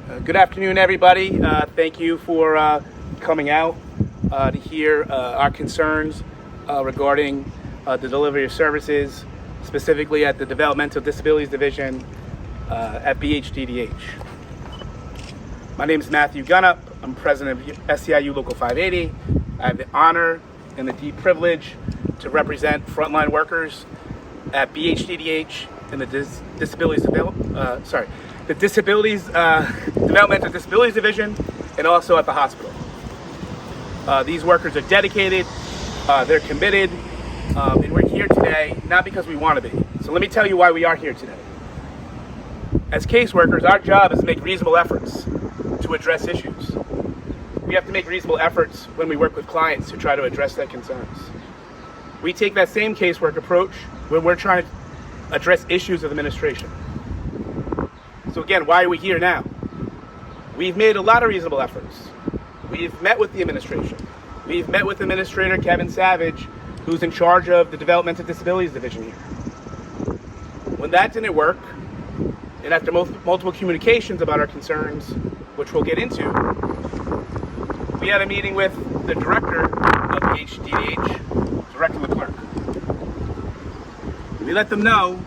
Good afternoon, everybody. Thank you for coming out to hear our concerns regarding the delivery of services, specifically at the Developmental Disabilities Division at BHDDH. My name is Matthew Gunnup. I'm president of SEIU Local 580. I have the honor and the deep privilege to represent frontline workers at BHDDH in the Developmental Disabilities Division, and also at the hospital. These workers are dedicated, they're committed, and we're here today not because we want to be. So let me tell you why we are here today. As caseworkers, our job is to make reasonable efforts to address issues. We have to make reasonable efforts when we work with clients to try to address their concerns. We take that same casework approach when we're trying to address issues of administration. So again, why are we here now? We've made a lot of reasonable efforts. We've met with the administration. We've met with Administrator Kevin Savage, who's in charge of the Developmental Disabilities Division here. When that didn't work, and after multiple communications about our concerns, which we'll get into, we had a meeting with the director of BHDDH, Director Leclerc. We let them know,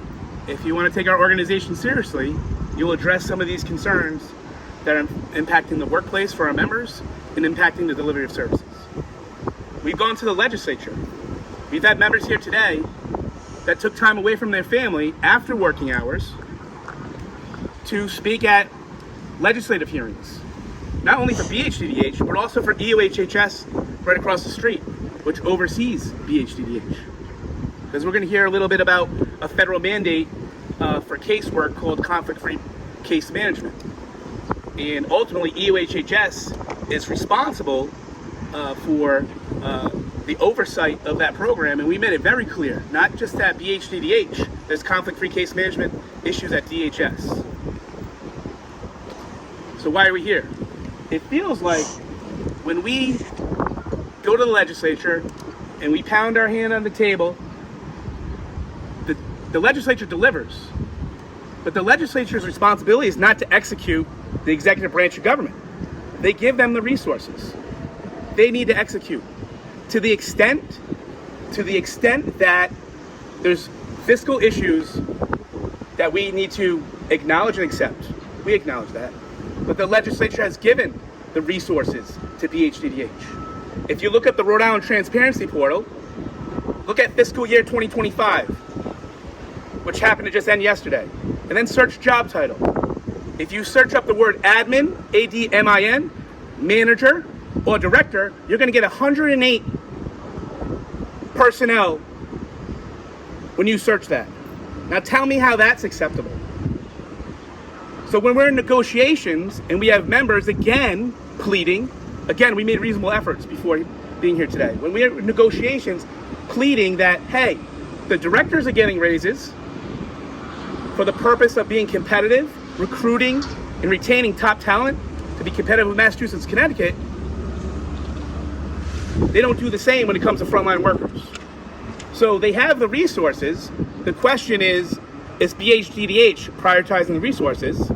if you want to take our organization seriously, you'll address some of these concerns that are impacting the workplace for our members and impacting the delivery of services. We've gone to the legislature. We've had members here today that took time away from their family after working hours to speak at legislative hearings, not only for BHDDH, but also for EOHHS right across the street, which oversees BHDDH. Because we're going to hear a little bit about a federal mandate for casework called conflict-free case management. And ultimately, EOHHS is responsible for the oversight of that program, and we made it very clear, not just at BHDDH, there's conflict-free case management issues at DHS. So why are we here? It feels like when we go to the legislature and we pound our hand on the table, the legislature delivers. But the legislature's responsibility is not to execute the executive branch of government. They give them the resources. They need to execute. To the extent that there's fiscal issues that we need to acknowledge and accept, we acknowledge that. But the legislature has given the resources to BHDDH. If you look at the Rhode Island Transparency Portal, look at fiscal year 2025, which happened to just end yesterday, and then search job title. If you search up the word admin, A-D-M-I-N, manager, or director, you're going to get 108 personnel when you search that. Now tell me how that's acceptable. So when we're in negotiations and we have members again pleading, again, we made reasonable efforts before being here today. When we have negotiations pleading that, hey, the directors are getting raises for the purpose of being competitive, recruiting and retaining top talent to be competitive with Massachusetts, Connecticut, they don't do the same when it comes to frontline workers. So they have the resources. The question is BHDDH prioritizing the resources?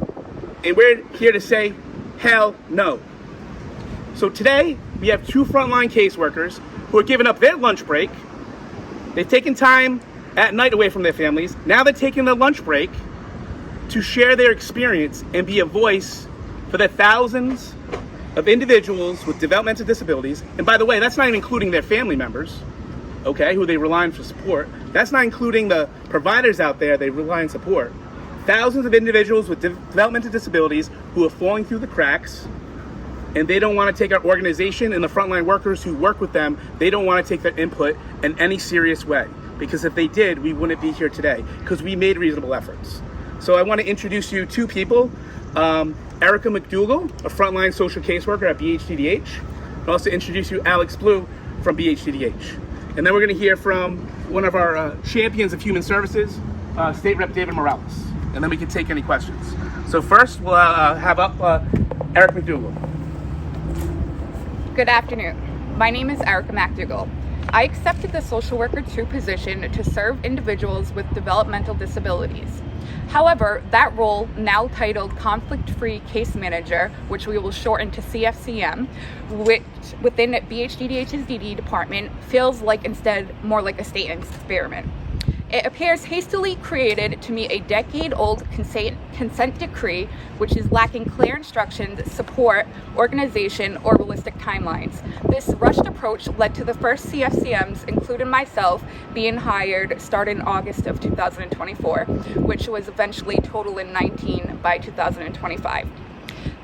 And we're here to say, hell no. So today, we have two frontline caseworkers who are giving up their lunch break. They've taken time at night away from their families. Now they're taking their lunch break to share their experience and be a voice for the thousands of individuals with developmental disabilities. And by the way, that's not even including their family members, okay, who they rely on for support. That's not including the providers out there they rely on support. Thousands of individuals with developmental disabilities who are falling through the cracks, and they don't want to take our organization and the frontline workers who work with them, they don't want to take their input in any serious way. Because if they did, we wouldn't be here today, because we made reasonable efforts. So I want to introduce you two people. Erica McDougall, a frontline social caseworker at BHDDH. And also introduce you Alex Blue from BHDDH. And then we're going to hear from one of our champions of human services, State Rep David Morales. And then we can take any questions. So first, we'll have up Erica McDougall. Good afternoon. My name is Erica McDougall. I accepted the Social Worker 2 position to serve individuals with developmental disabilities. However, that role, now titled Conflict-Free Case Manager, which we will shorten to CFCM, which within BHDDH's DD department, feels like instead more like a state experiment. It appears hastily created to meet a decade-old consent decree, which is lacking clear instructions, support, organization, or realistic timelines. This rushed approach led to the first CFCMs, including myself, being hired starting in August of 2024, which was eventually total in 19 by 2025.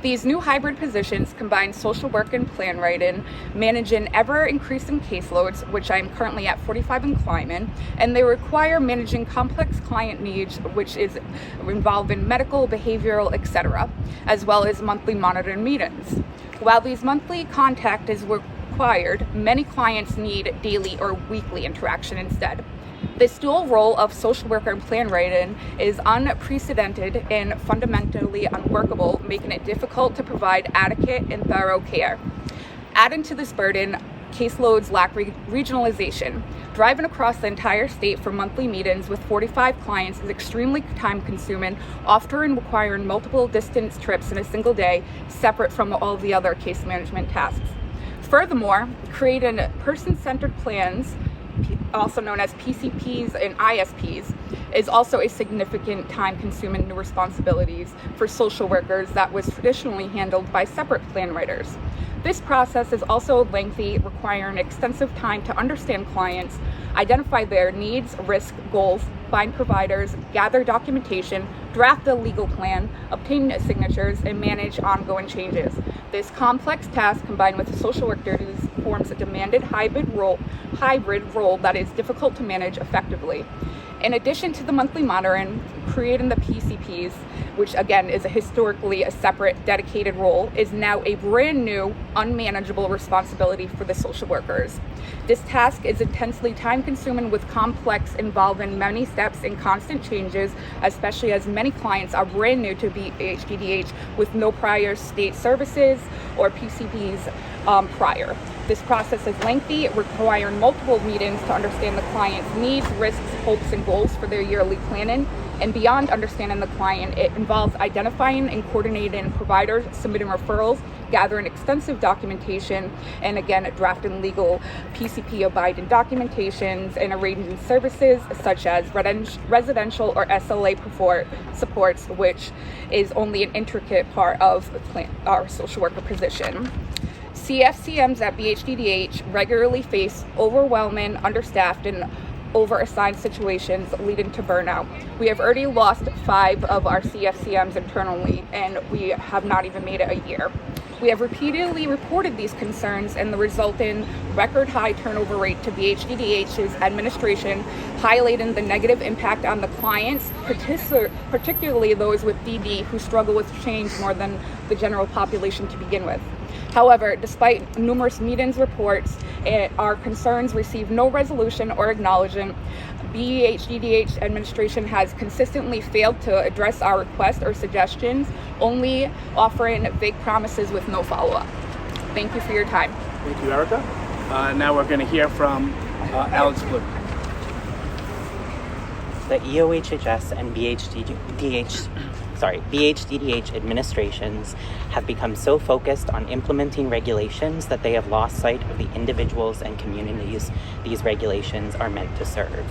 These new hybrid positions combine social work and plan writing, managing ever-increasing caseloads, which I am currently at 45 and climbing, and they require managing complex client needs, which is involving medical, behavioral, etc., as well as monthly monitoring meetings. While these monthly contact is required, many clients need daily or weekly interaction instead. This dual role of social worker and plan writing is unprecedented and fundamentally unworkable, making it difficult to provide adequate and thorough care. Adding to this burden, caseloads lack regionalization. Driving across the entire state for monthly meetings with 45 clients is extremely time-consuming, often requiring multiple distance trips in a single day, separate from all the other case management tasks. Furthermore, creating person-centered plans, also known as PCPs and ISPs, is also a significant time-consuming new responsibilities for social workers that was traditionally handled by separate plan writers. This process is also lengthy, requiring extensive time to understand clients, identify their needs, risks, goals, find providers, gather documentation, draft a legal plan, obtain signatures, and manage ongoing changes. This complex task, combined with social work duties, forms a demanded hybrid role that is difficult to manage effectively. In addition to the monthly monitoring, creating the PCPs, which again is historically a separate dedicated role, is now a brand new, unmanageable responsibility for the social workers. This task is intensely time-consuming with complex, involving many steps and constant changes, especially as many clients are brand new to BHDDH with no prior state services or PCPs prior. This process is lengthy, requiring multiple meetings to understand the client's needs, risks, hopes, and goals for their yearly planning. And beyond understanding the client, it involves identifying and coordinating providers, submitting referrals, gathering extensive documentation, and again, drafting legal PCP abiding documentations and arranging services such as residential or SLA supports, which is only an intricate part of our social worker position. CFCMs at BHDDH regularly face overwhelming, understaffed, and over-assigned situations leading to burnout. We have already lost 5 of our CFCMs internally, and we have not even made it a year. We have repeatedly reported these concerns and the resulting record high turnover rate to BHDDH's administration, highlighting the negative impact on the clients, particularly those with DD who struggle with change more than the general population to begin with. However, despite numerous meetings reports, our concerns receive no resolution or acknowledgement. BHDDH administration has consistently failed to address our requests or suggestions, only offering vague promises with no follow-up. Thank you for your time. Thank you, Erica. Now we're going to hear from Alex Blue. The EOHHS and BHDDH administrations have become so focused on implementing regulations that they have lost sight of the individuals and communities these regulations are meant to serve.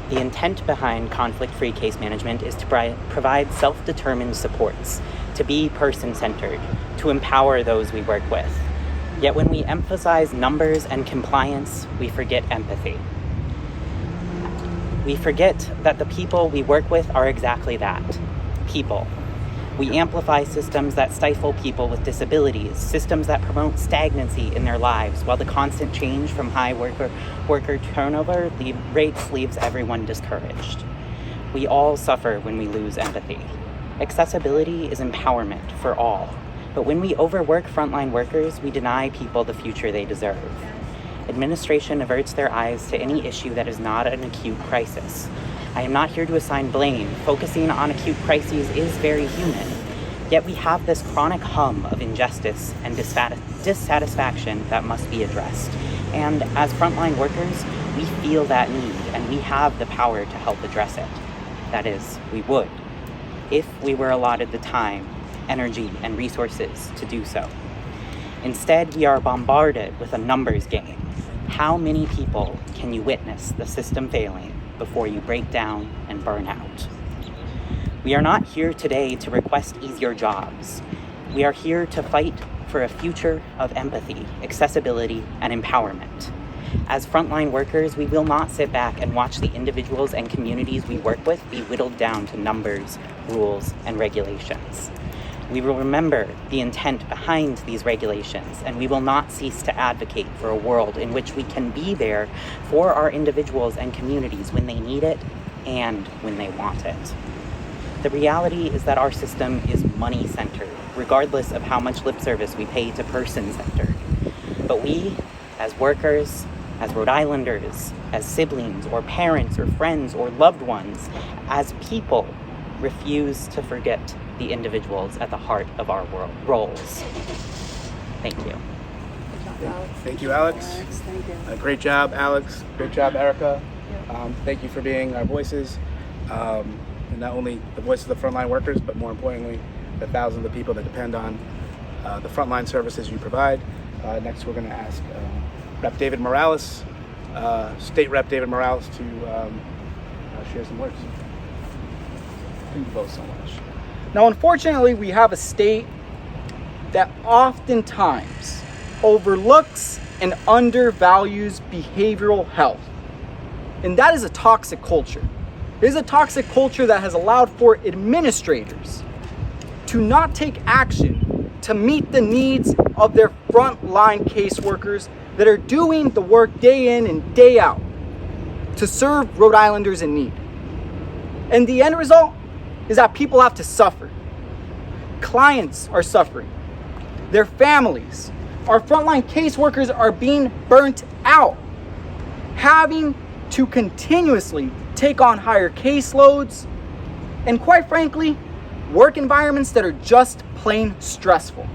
The intent behind conflict-free case management is to provide self-determined supports, to be person-centered, to empower those we work with. Yet when we emphasize numbers and compliance, we forget empathy. We forget that the people we work with are exactly that, people. We amplify systems that stifle people with disabilities, systems that promote stagnancy in their lives, while the constant change from high worker turnover rates leaves everyone discouraged. We all suffer when we lose empathy. Accessibility is empowerment for all, but when we overwork frontline workers, we deny people the future they deserve. Administration averts their eyes to any issue that is not an acute crisis. I am not here to assign blame. Focusing on acute crises is very human. Yet we have this chronic hum of injustice and dissatisfaction that must be addressed. And as frontline workers, we feel that need and we have the power to help address it. That is, we would, if we were allotted the time, energy, and resources to do so. Instead, we are bombarded with a numbers game. How many people can you witness the system failing before you break down and burn out? We are not here today to request easier jobs. We are here to fight for a future of empathy, accessibility, and empowerment. As frontline workers, we will not sit back and watch the individuals and communities we work with be whittled down to numbers, rules, and regulations. We will remember the intent behind these regulations, and we will not cease to advocate for a world in which we can be there for our individuals and communities when they need it and when they want it. The reality is that our system is money-centered, regardless of how much lip service we pay to person-centered. But we, as workers, as Rhode Islanders, as siblings or parents or friends or loved ones, as people, refuse to forget the individuals at the heart of our roles. Thank you. Thank you, Alex. Thank you. Great job, Alex. Great job, Erica. Thank you for being our voices. And not only the voices of the frontline workers, but more importantly, the thousands of people that depend on the frontline services you provide. Next, we're going to ask Rep. David Morales, State Rep. David Morales, to share some words. Thank you both so much. Now, unfortunately, we have a state that oftentimes overlooks and undervalues behavioral health. And that is a toxic culture. It is a toxic culture that has allowed for administrators to not take action to meet the needs of their frontline caseworkers that are doing the work day in and day out to serve Rhode Islanders in need. And the end result is that people have to suffer. Clients are suffering. Their families. Our frontline caseworkers are being burnt out, having to continuously take on higher caseloads, and quite frankly, work environments that are just plain stressful.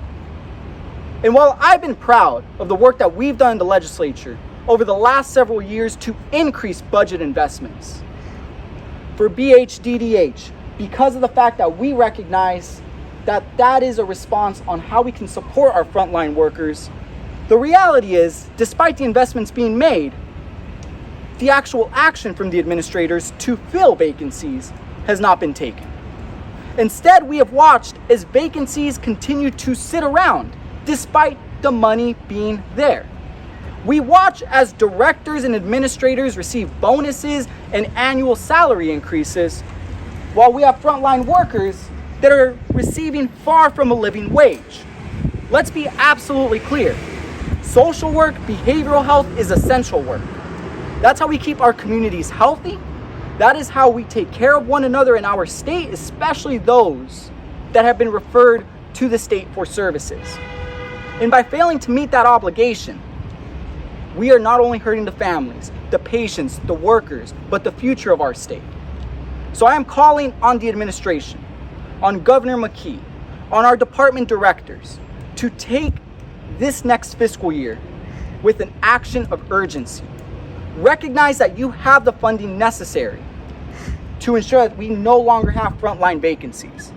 And while I've been proud of the work that we've done in the legislature over the last several years to increase budget investments for BHDDH, because of the fact that we recognize that that is a response on how we can support our frontline workers, the reality is, despite the investments being made, the actual action from the administrators to fill vacancies has not been taken. Instead, we have watched as vacancies continue to sit around despite the money being there. We watch as directors and administrators receive bonuses and annual salary increases, while we have frontline workers that are receiving far from a living wage. Let's be absolutely clear. Social work, behavioral health is essential work. That's how we keep our communities healthy. That is how we take care of one another in our state, especially those that have been referred to the state for services. And by failing to meet that obligation, we are not only hurting the families, the patients, the workers, but the future of our state. So I am calling on the administration, on Governor McKee, on our department directors to take this next fiscal year with an action of urgency. Recognize that you have the funding necessary to ensure that we no longer have frontline vacancies.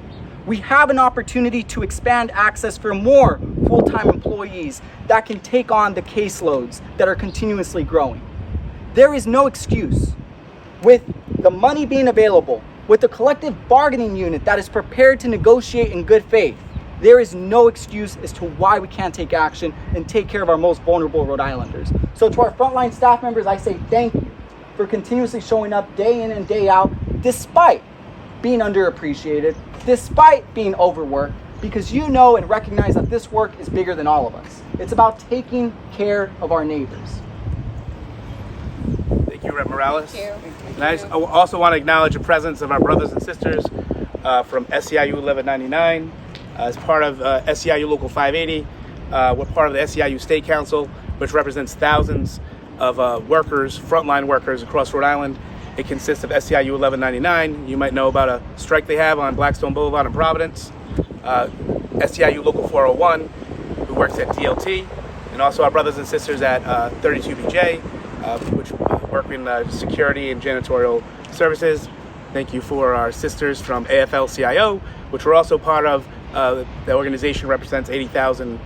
We have an opportunity to expand access for more full-time employees that can take on the caseloads that are continuously growing. There is no excuse. With the money being available, with the collective bargaining unit that is prepared to negotiate in good faith, there is no excuse as to why we can't take action and take care of our most vulnerable Rhode Islanders. So to our frontline staff members, I say thank you for continuously showing up day in and day out, despite being underappreciated, despite being overworked, because you know and recognize that this work is bigger than all of us. It's about taking care of our neighbors. Thank you, Rep. Morales. Thank you. And I also want to acknowledge the presence of our brothers and sisters from SEIU 1199. As part of SEIU Local 580, we're part of the SEIU State Council, which represents thousands of workers, frontline workers across Rhode Island. It consists of SEIU 1199. You might know about a strike they have on Blackstone Boulevard in Providence. SEIU Local 401, who works at DLT, and also our brothers and sisters at 32BJ, which work in security and janitorial services. Thank you for our sisters from AFL-CIO, which we're also part of. The organization represents 80,000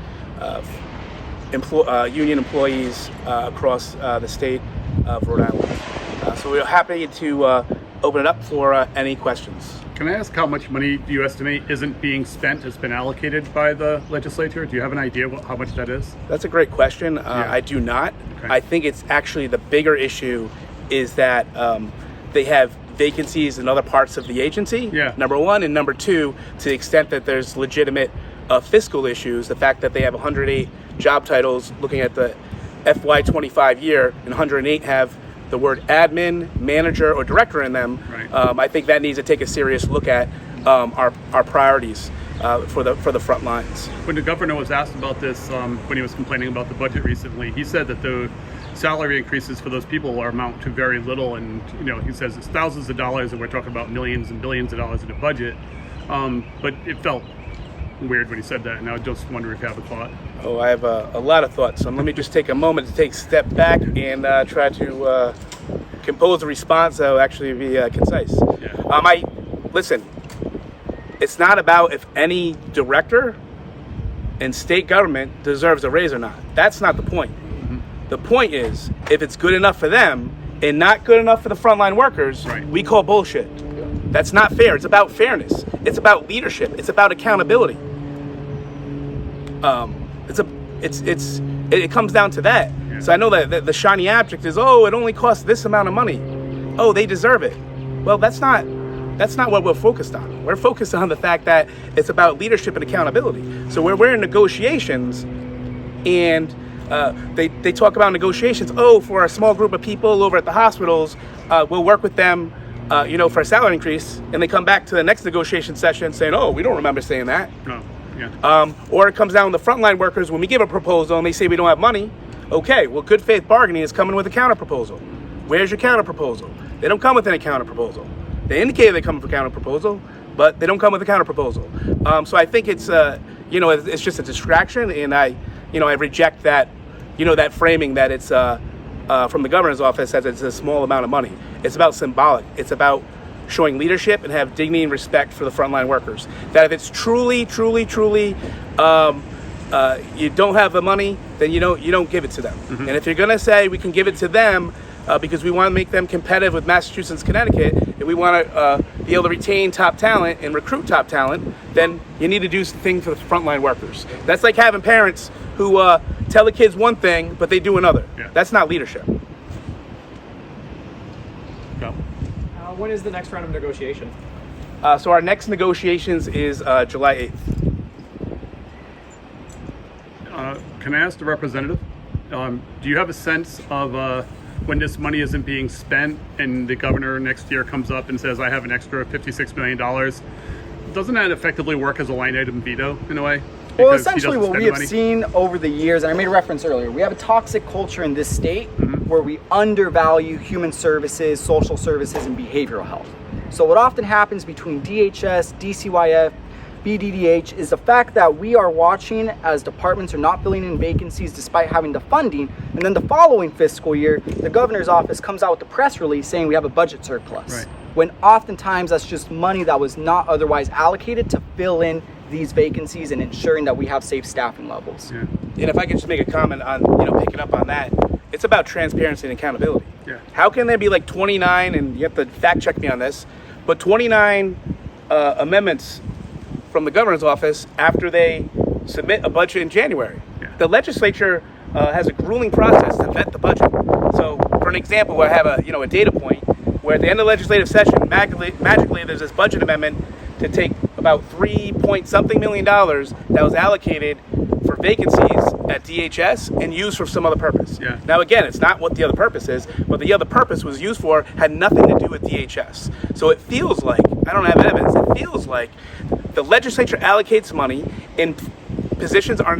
union employees across the state of Rhode Island. So we're happy to open it up for any questions. Can I ask how much money do you estimate isn't being spent, has been allocated by the legislature? Do you have an idea how much that is? That's a great question. I do not. Okay. I think it's actually the bigger issue is that they have vacancies in other parts of the agency, number one, and number two, to the extent that there's legitimate fiscal issues, the fact that they have 108 job titles looking at the FY25 year, and 108 have the word admin, manager, or director in them. Right. I think that needs to take a serious look at our priorities for the front lines. When the governor was asked about this, when he was complaining about the budget recently, he said that the salary increases for those people amount to very little, and he says it's thousands of dollars, and we're talking about millions and billions of dollars in a budget. But it felt weird when he said that, and I just wonder if you have a thought. Oh, I have a lot of thoughts. So let me just take a moment to take a step back and try to compose a response that will actually be concise. Yeah. Listen, it's not about if any director in state government deserves a raise or not. That's not the point. The point is, if it's good enough for them and not good enough for the frontline workers, right, we call bullshit. That's not fair. It's about fairness. It's about leadership. It's about accountability. It comes down to that. Yeah. So I know that the shiny object is, oh, it only costs this amount of money. Oh, they deserve it. Well, that's not what we're focused on. We're focused on the fact that it's about leadership and accountability. So we're in negotiations, and they talk about negotiations. Oh, for a small group of people over at the hospitals, we'll work with them, for a salary increase, and they come back to the next negotiation session saying, oh, we don't remember saying that. No. Yeah. Or it comes down to the frontline workers when we give a proposal and they say we don't have money. Okay, well, good faith bargaining is coming with a counter proposal. Where's your counter proposal? They don't come with any counter proposal. They indicate they come with a counter proposal, but they don't come with a counter proposal. So I think it's it's just a distraction, and I reject that that framing that it's from the governor's office as it's a small amount of money. It's about symbolic. It's about showing leadership and have dignity and respect for the frontline workers. That if it's truly, truly, truly, you don't have the money, then you don't give it to them. Mm-hmm. And if you're gonna say we can give it to them because we want to make them competitive with Massachusetts, Connecticut, and we want to be able to retain top talent and recruit top talent, then you need to do things for the frontline workers. That's like having parents who tell the kids one thing, but they do another. Yeah. That's not leadership. No. When is the next round of negotiation? So our next negotiations is July 8th. Can I ask the representative, do you have a sense of when this money isn't being spent and the governor next year comes up and says, I have an extra $56 million, doesn't that effectively work as a line item veto in a way? Well, Because he essentially doesn't what we spend have money? seen over the years, and I made a reference earlier, we have a toxic culture in this state where we undervalue human services, social services, and behavioral health. So what often happens between DHS, DCYF, BDDH is the fact that we are watching as departments are not filling in vacancies despite having the funding, and then the following fiscal year, the governor's office comes out with a press release saying we have a budget surplus. Right. When oftentimes that's just money that was not otherwise allocated to fill in these vacancies and ensuring that we have safe staffing levels. Yeah. And if I could just make a comment on, picking up on that, it's about transparency and accountability. Yeah. How can there be like 29, and you have to fact check me on this, but 29 amendments from the governor's office after they submit a budget in January? Yeah. The legislature has a grueling process to vet the budget. So for an example, I have a data point where at the end of the legislative session, magically there's this budget amendment to take about $3-point-something million that was allocated for vacancies at DHS and used for some other purpose. Yeah. Now again, it's not what the other purpose is, but the other purpose was used for had nothing to do with DHS. So it feels like, I don't have evidence, it feels like the legislature allocates money and positions are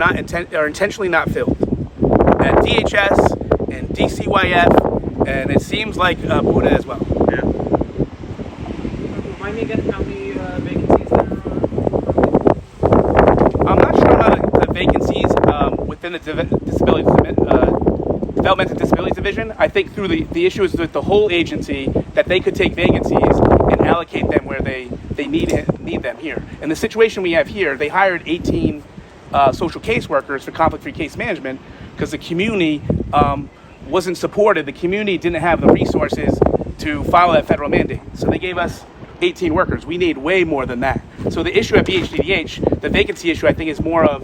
intentionally not filled at DHS and DCYF, and it seems like Buddha as well. Yeah. Remind me again how many vacancies there are? I'm not sure about the vacancies within within the Developmental Disabilities Division. I think through the issue is with the whole agency that they could take vacancies and allocate them where they need them here. In the situation we have here, they hired 18 social caseworkers for conflict-free case management because the community wasn't supported. The community didn't have the resources to follow that federal mandate. So they gave us 18 workers. We need way more than that. So the issue at BHDDH, the vacancy issue, I think is more of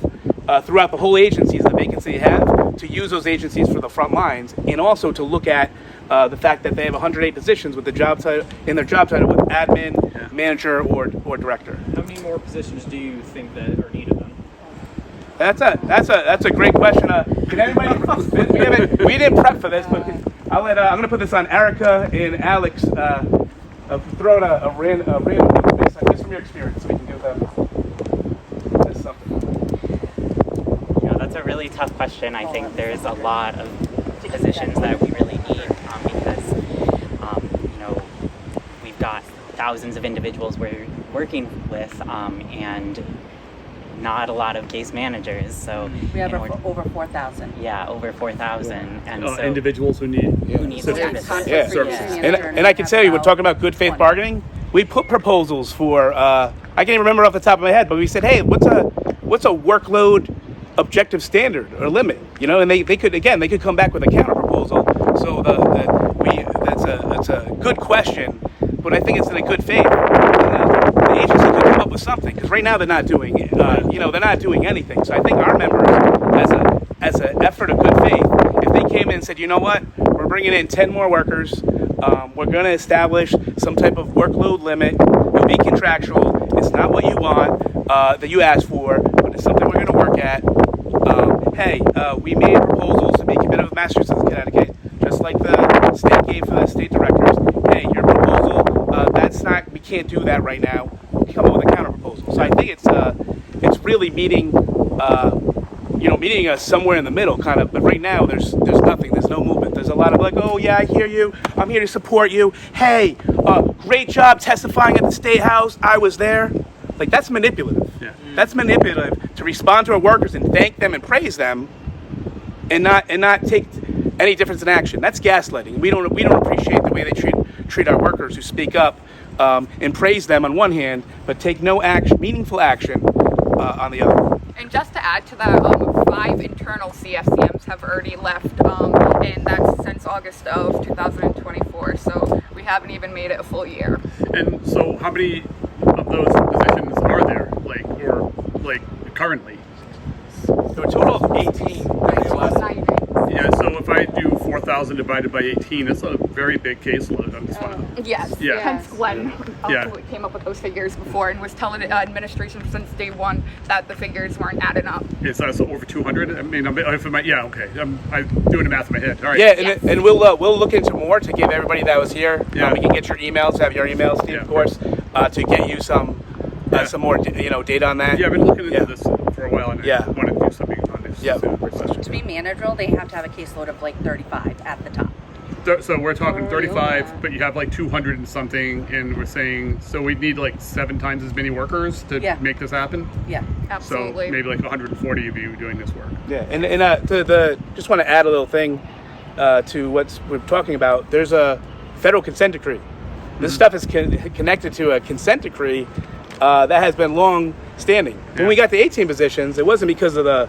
throughout the whole agencies, the vacancy they have, to use those agencies for the front lines, and also to look at the fact that they have 108 positions with the job title in their job title with admin, manager, or director. How many more positions do you think that are needed then? That's a great question. Can anybody? We didn't prep for this, but I'm going to put this on Erica and Alex. Throw out a random based from your experience, so we can give them something. That's a really tough question. I think there's a lot of positions that we really need because we've got thousands of individuals we're working with and not a lot lot of case managers. So we have over 4,000. Yeah, over 4,000, and so individuals who need services. And I can tell you, we're talking about good faith bargaining. We put proposals for I can't even remember off the top of my head, but we said, hey, what's a workload objective standard or limit? You know, and they could come back with a counter proposal. So that's a good question, but I think it's in a good faith. The agency could come up with something, because right now they're not doing it. They're not doing anything. So I think our members, as an effort of good faith, if they came in and said, you know what, we're bringing in 10 more workers, we're going to establish some type of workload limit. It'll be contractual. It's not what you want, that you asked for, but it's something we're going to work at. We made proposals to be competitive with Massachusetts and Connecticut, just like the state gave for the state directors. Hey, your proposal, we can't do that right now. Come up with a counter proposal. So I think it's really meeting us somewhere in the middle, kind of. But right now, there's nothing. There's no movement. There's a lot of like, oh yeah, I hear you. I'm here to support you. Hey, great job testifying at the State House. I was there. Like, that's manipulative. Yeah. That's manipulative to respond to our workers and thank them and praise them, and not take any difference in action. That's gaslighting. We don't appreciate the way they treat our workers who speak up and praise them on one hand, but take no action, meaningful action on the other. And just to add to that, 5 internal CFCMs have already left, and that's since August of 2024. So we haven't even made it a full year. And so, how many of those positions are there, currently? So a total of 18. Yeah. So if I do 4,000 divided by 18, that's a very big caseload. I'm just wondering. Yes. Yeah. Hence Glenn came up with those figures before and was telling administration since day one that the figures weren't adding up. It's also over 200. I mean, I'm doing the math in my head. All right. Yeah, and we'll look into more to give everybody that was here. Yeah. We can get your emails, have your emails, Steve, of course, to get you some more data on that. Yeah, I've been looking into this for a while, and I want to do something on this. Yeah. To be manageable, they have to have a caseload of 35 at the top. So we're talking 35, but you have 200 and something, and we're saying, so we need 7 times as many workers to make this happen? Yeah. Absolutely. So maybe 140 of you doing this work. Yeah, and just want to add a little thing to what we're talking about. There's a federal consent decree. This stuff is connected to a consent decree that has been long standing. When we got the 18 positions, it wasn't because of the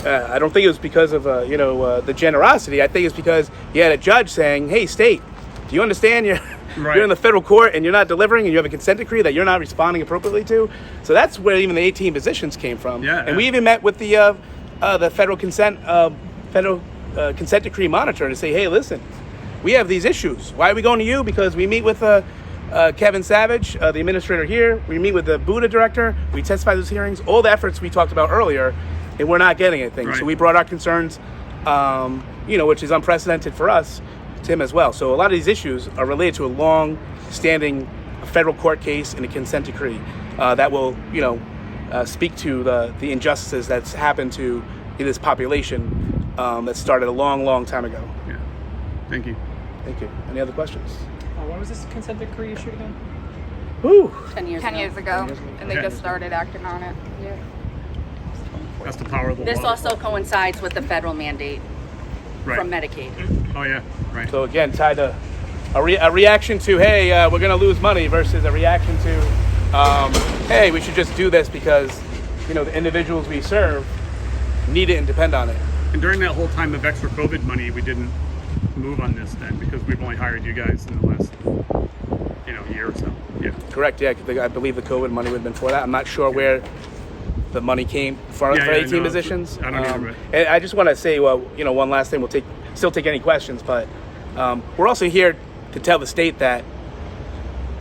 I don't think it was because of the generosity. I think it's because you had a judge saying, hey, state, do you understand you're in the federal court and you're not delivering, and you have a consent decree that you're not responding appropriately to? So that's where even the 18 positions came from. We even met with the federal consent decree monitor to say, hey, listen, we have these issues. Why are we going to you? Because we meet with Kevin Savage, the administrator here. We meet with the Buddha director. We testify at those hearings. All the efforts we talked about earlier, and we're not getting anything. Right. So we brought our concerns, which is unprecedented for us, to him as well. So a lot of these issues are related to a long-standing federal court case and a consent decree that will, speak to the injustices that's happened to this population that started a long, long time ago. Yeah. Thank you. Thank you. Any other questions? When was this consent decree issued again? Woo! 10 years 10 ago. years ago, and they just started acting on it. Yeah. That's the power of the This law. also coincides with the federal mandate Right. from Medicaid. Oh yeah, right. So again, tied to a reaction to, hey, we're going to lose money versus a reaction to, hey, we should just do this because, you know, the individuals we serve need it and depend on it. And during that whole time of extra COVID money, we didn't move on this then because we've only hired you guys in the last, year or so. Yeah. Correct, yeah. I believe the COVID money would have been for that. I'm not sure where the money came for Yeah, 18 no, positions. I don't either, but- And I just want to say, well, one last thing. We'll still take any questions, but we're also here to tell the state that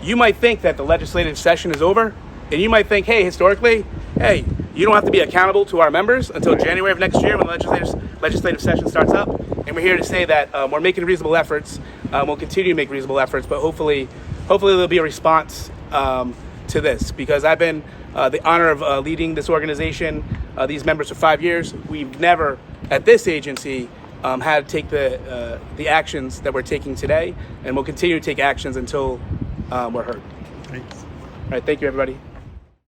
you might think that the legislative session is over, and you might think, hey, historically, hey, you don't have to be accountable to our members until January of next year when the legislative session starts up. And we're here to say that we're making reasonable efforts. We'll continue to make reasonable efforts, but hopefully there'll be a response to this, because I've been the honor of leading this organization, these members for 5 years. We've never, at this agency, had to take the actions that we're taking today, and we'll continue to take actions until we're heard. Thanks. All right, thank you, everybody.